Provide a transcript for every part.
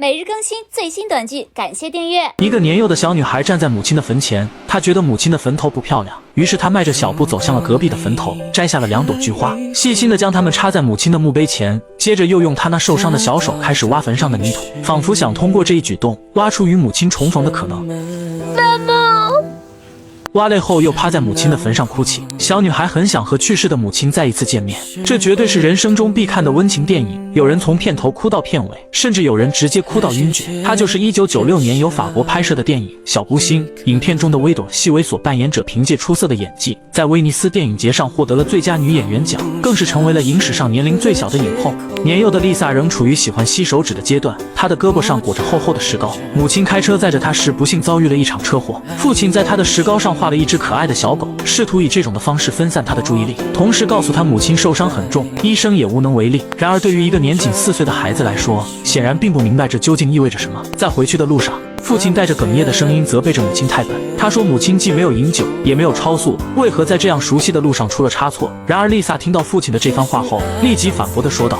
每日更新最新短剧，感谢订阅。一个年幼的小女孩站在母亲的坟前，她觉得母亲的坟头不漂亮，于是她迈着小步走向了隔壁的坟头，摘下了2朵菊花，细心地将它们插在母亲的墓碑前，接着又用她那受伤的小手开始挖坟上的泥土，仿佛想通过这一举动挖出与母亲重逢的可能。妈妈。挖累后又趴在母亲的坟上哭泣，小女孩很想和去世的母亲再一次见面，这绝对是人生中必看的温情电影。有人从片头哭到片尾，甚至有人直接哭到晕厥。它就是1996年由法国拍摄的电影《小孤星》，影片中的薇朵·西维所扮演者凭借出色的演技，在威尼斯电影节上获得了最佳女演员奖，更是成为了影史上年龄最小的影后。年幼的丽萨仍处于喜欢吸手指的阶段，她的胳膊上裹着厚厚的石膏。母亲开车载着她时不幸遭遇了一场车祸，父亲在她的石膏上画了一只可爱的小狗，试图以这种的方式分散她的注意力，同时告诉她母亲受伤很重，医生也无能为力。然而对于一个年仅4岁的孩子来说，显然并不明白这究竟意味着什么。在回去的路上，父亲带着哽咽的声音责备着母亲太笨。他说母亲既没有饮酒，也没有超速，为何在这样熟悉的路上出了差错？然而丽萨听到父亲的这番话后，立即反驳地说道：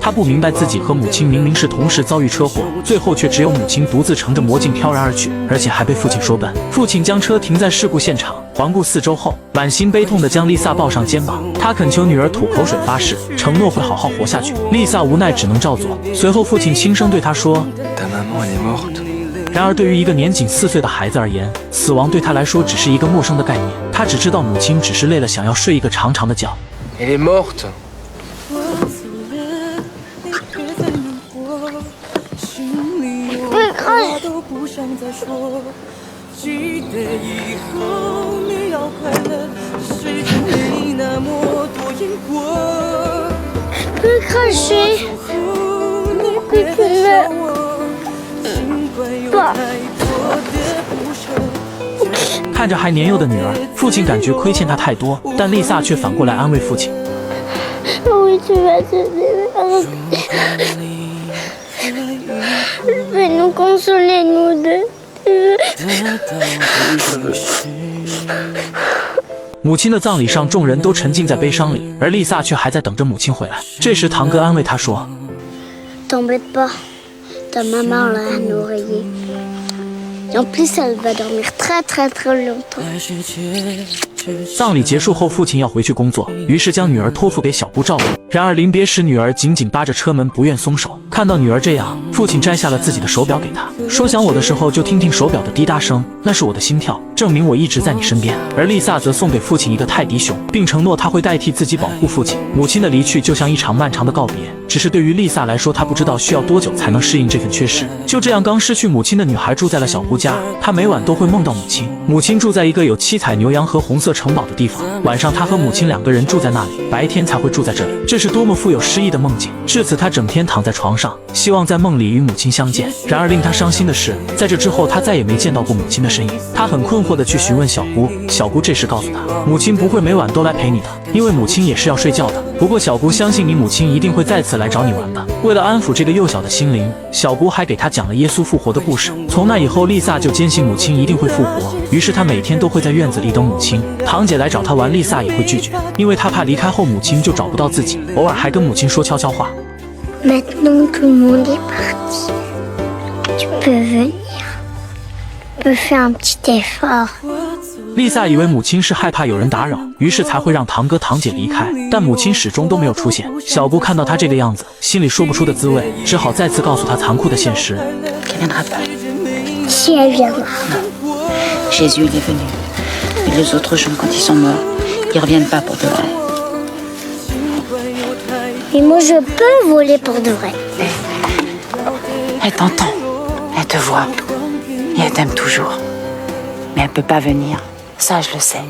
他不明白自己和母亲明明是同时遭遇车祸，最后却只有母亲独自乘着魔镜飘然而去，而且还被父亲说笨。父亲将车停在事故现场，环顾四周后，满心悲痛地将丽萨抱上肩膀。他恳求女儿吐口水发誓，承诺会好好活下去。丽萨无奈只能照做。随后父亲轻声对她说：然而对于一个年仅4岁的孩子而言，死亡对他来说只是一个陌生的概念。他只知道母亲只是累了，想要睡一个长长的觉。都不想再说，记得以后你要快乐，谁知你那么多因果。别看谁，别听了。爸。看着还年幼的女儿，父亲感觉亏欠她太多，但丽萨却反过来安慰父亲。Nous consoler nous deux. 母亲的葬礼上，众人都沉浸在悲伤里，而丽萨却还在等着母亲回来。这时，堂哥安慰她说 T'embête pas, ta maman là un oreiller. En plus, elle va dormir très très très longtemps. 葬礼结束后，父亲要回去工作，于是将女儿托付给小姑照顾。然而临别时，女儿紧紧扒着车门，不愿松手。看到女儿这样，父亲摘下了自己的手表给她，说想我的时候就听听手表的滴答声，那是我的心跳，证明我一直在你身边。而丽萨则送给父亲一个泰迪熊，并承诺她会代替自己保护父亲。母亲的离去就像一场漫长的告别，只是对于丽萨来说，她不知道需要多久才能适应这份缺失。就这样，刚失去母亲的女孩住在了小姑家，她每晚都会梦到母亲。母亲住在一个有7彩牛羊和红色城堡的地方，晚上她和母亲2个人住在那里，白天才会住在这里。这是多么富有诗意的梦境！至此，她整天躺在床上，希望在梦里与母亲相见。然而令她伤心的是，在这之后，她再也没见到过母亲的身影。她很困惑地去询问小姑，小姑这时告诉她，母亲不会每晚都来陪你的，因为母亲也是要睡觉的。不过小姑相信你母亲一定会再次来找你玩的。为了安抚这个幼小的心灵，小姑还给她讲了耶稣复活的故事。从那以后，丽萨就坚信母亲一定会复活，于是她每天都会在院子里等母亲。堂姐来找她玩，丽萨也会拒绝，因为她怕离开后母亲就找不到自己，偶尔还跟母亲说悄悄话。Maintenant tout le monde est parti. Tu peux venir. On peut faire un petit effort. 丽萨以为母亲是害怕有人打扰，于是才会让堂哥堂姐离开，但母亲始终都没有出现。小姑看到她这个样子，心里说不出的滋味，只好再次告诉她残酷的现实。Si elle viendra. Jésus, il est venu. Et les autres gens, quand ils sont morts, ils reviennent pas pour de vrai. Et moi, je peux voler pour de vrai. Elle t'entend, elle te voit, et elle t'aime toujours. Mais elle peut pas venir, ça je le sais.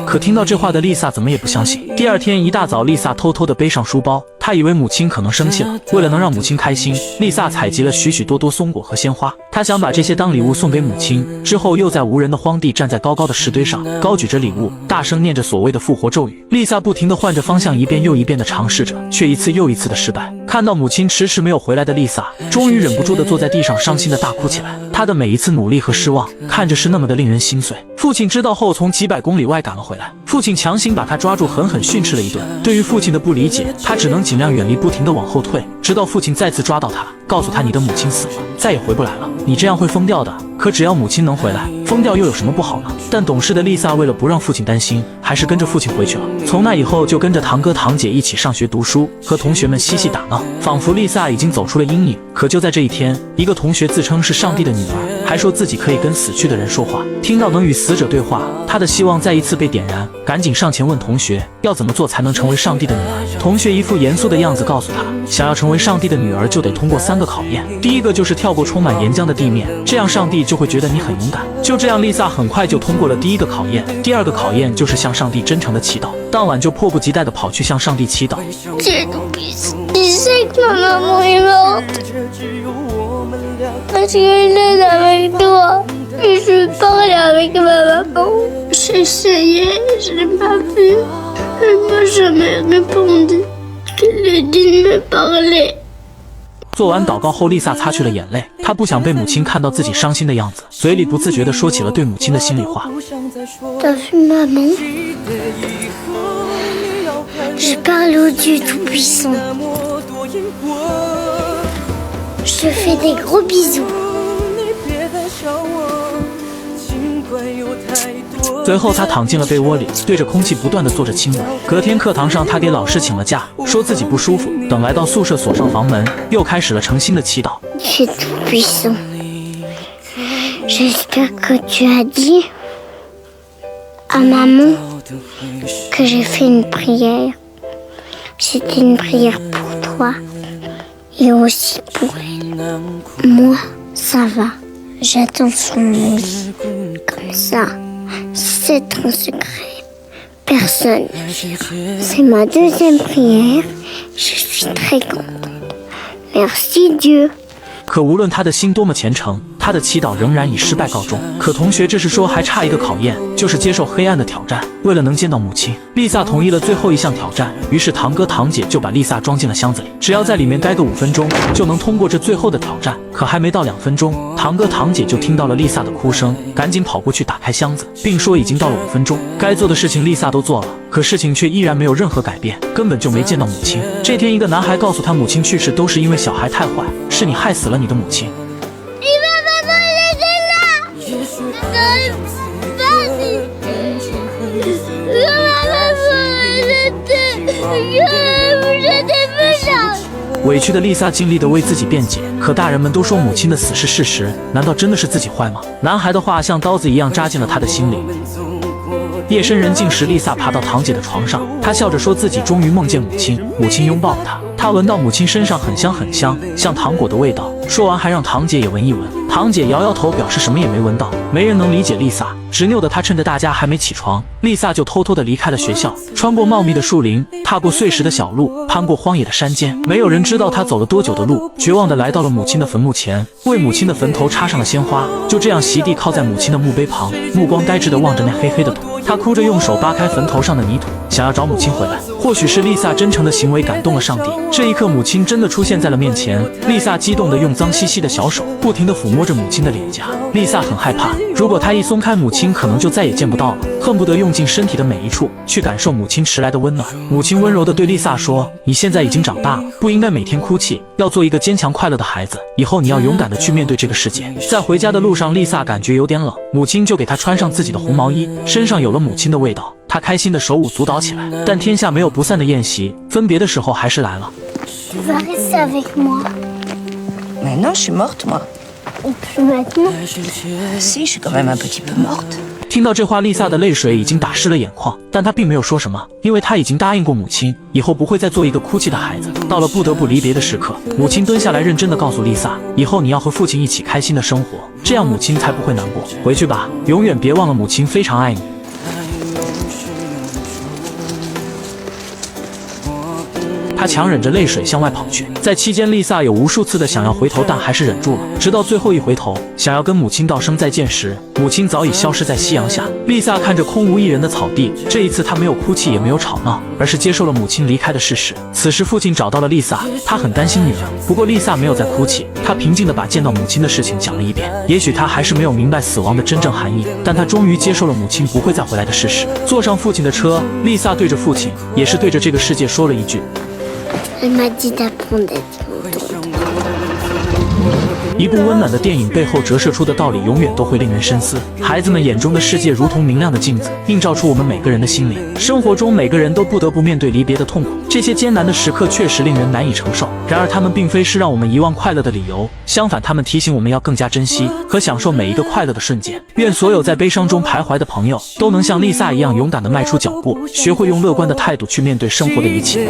可听到这话的丽萨怎么也不相信。第二天一大早，丽萨偷偷地背上书包，她以为母亲可能生气了。为了能让母亲开心，丽萨采集了许许多多松果和鲜花，她想把这些当礼物送给母亲。之后又在无人的荒地站在高高的石堆上，高举着礼物，大声念着所谓的复活咒语。丽萨不停地换着方向，一遍又一遍地尝试着，却一次又一次的失败。看到母亲迟迟没有回来的丽萨，终于忍不住地坐在地上伤心地大哭起来。他的每一次努力和失望，看着是那么的令人心碎。父亲知道后，从几百公里外赶了回来。父亲强行把他抓住，狠狠训斥了一顿。对于父亲的不理解，他只能尽量远离，不停地往后退，直到父亲再次抓到他，告诉他你的母亲死了，再也回不来了，你这样会疯掉的。可只要母亲能回来，疯掉又有什么不好呢？但懂事的丽萨为了不让父亲担心，还是跟着父亲回去了。从那以后，就跟着堂哥堂姐一起上学读书，和同学们嬉戏打闹，仿佛丽萨已经走出了阴影。可就在这一天，一个同学自称是上帝的女儿，还说自己可以跟死去的人说话。听到能与死者对话，他的希望再一次被点燃，赶紧上前问同学要怎么做才能成为上帝的女儿。同学一副严肃的样子，告诉他，想要成为上帝的女儿，就得通过3个考验。第一个就是跳过充满岩浆的地面，这样上帝就会觉得你很勇敢。就这样，丽萨很快就通过了第1个考验。第2个考验就是向上帝真诚的祈祷。当晚就迫不及待地跑去向上帝祈祷。Tu sais que ma maman est morte. Parce que je l'ai avec toi. Et je parlais avec ma maman. J'ai essayé, je n'ai pas pu. Elle m'a jamais répondu. Elle a dit de me parler. 做完祷告后，丽萨擦去了眼泪，她不想被母亲看到自己伤心的样子，嘴里不自觉地说起了对母亲的心里话。T'as vu maman? Je parle au Dieu Tout-Puissant. Je fais des gros bisous. 随后，他躺进了被窝里，对着空气不断地做着亲吻。隔天课堂上，他给老师请了假，说自己不舒服。等来到宿舍，锁上房门，又开始了诚心的祈祷。Dieu Tout-Puissant. J'espère que tu as dit à maman que j'ai fait une prière. C'était une prière pour toi et aussi pour elle. Moi, ça va. J'attends son oui. Comme ça, c'est un secret. Personne ne verra. C'est ma 2e prière. Je suis très contente. Merci Dieu. 可无论他的心多么虔诚，他的祈祷仍然以失败告终。可同学这时说还差1个考验，就是接受黑暗的挑战。为了能见到母亲，丽萨同意了最后一项挑战。于是堂哥堂姐就把丽萨装进了箱子里，只要在里面待个5分钟，就能通过这最后的挑战。可还没到2分钟，堂哥堂姐就听到了丽萨的哭声，赶紧跑过去打开箱子，并说已经到了5分钟，该做的事情丽萨都做了，可事情却依然没有任何改变，根本就没见到母亲。这天，一个男孩告诉他，母亲去世都是因为小孩太坏，是你害死了你的母亲。委屈的丽萨尽力地为自己辩解，可大人们都说母亲的死是事实，难道真的是自己坏吗？男孩的话像刀子一样扎进了他的心里。夜深人静时，丽萨爬到堂姐的床上，她笑着说自己终于梦见母亲，母亲拥抱了她，她闻到母亲身上很香很香，像糖果的味道。说完还让堂姐也闻一闻，堂姐摇摇头表示什么也没闻到。没人能理解丽萨，执拗的她趁着大家还没起床，丽萨就偷偷地离开了学校，穿过茂密的树林，踏过碎石的小路，攀过荒野的山间。没有人知道她走了多久的路，绝望地来到了母亲的坟墓前，为母亲的坟头插上了鲜花，就这样席地靠在母亲的墓碑旁，目光呆滞地望着那黑黑的土。她哭着用手扒开坟头上的泥土，想要找母亲回来。或许是丽萨真诚的行为感动了上帝，这一刻母亲真的出现在了面前。丽萨激动地用脏兮兮的小手不停地抚摸着母亲的脸颊。丽萨很害怕，如果她一松开母亲，可能就再也见不到了，恨不得用尽身体的每一处去感受母亲迟来的温暖。母亲温柔地对丽萨说，你现在已经长大了，不应该每天哭泣，要做一个坚强快乐的孩子，以后你要勇敢地去面对这个世界。在回家的路上，丽萨感觉有点冷，母亲就给她穿上自己的红毛衣，身上有了母亲的味道。她开心的手舞足蹈起来。但天下没有不散的宴席，分别的时候还是来了。Tu vas rester avec moi. Mais non, je suis morte, moi. Et puis maintenant, Si, je suis quand même un petit peu morte. 听到这话，丽萨的泪水已经打湿了眼眶，但她并没有说什么，因为她已经答应过母亲，以后不会再做一个哭泣的孩子。到了不得不离别的时刻，母亲蹲下来认真地告诉丽萨，以后你要和父亲一起开心的生活，这样母亲才不会难过。回去吧，永远别忘了母亲非常爱你。她强忍着泪水向外跑去。在期间，丽萨有无数次的想要回头，但还是忍住了。直到最后一回头，想要跟母亲道声再见时，母亲早已消失在夕阳下。丽萨看着空无一人的草地，这一次她没有哭泣，也没有吵闹，而是接受了母亲离开的事实。此时，父亲找到了丽萨，他很担心女儿。不过丽萨没有再哭泣，她平静地把见到母亲的事情讲了一遍。也许她还是没有明白死亡的真正含义，但她终于接受了母亲不会再回来的事实。坐上父亲的车，丽萨对着父亲，也是对着这个世界说了一句。一部温暖的电影背后折射出的道理永远都会令人深思。孩子们眼中的世界如同明亮的镜子，映照出我们每个人的心灵。生活中每个人都不得不面对离别的痛苦，这些艰难的时刻确实令人难以承受。然而他们并非是让我们遗忘快乐的理由，相反，他们提醒我们要更加珍惜和享受每一个快乐的瞬间。愿所有在悲伤中徘徊的朋友都能像丽萨一样勇敢地迈出脚步，学会用乐观的态度去面对生活的一切。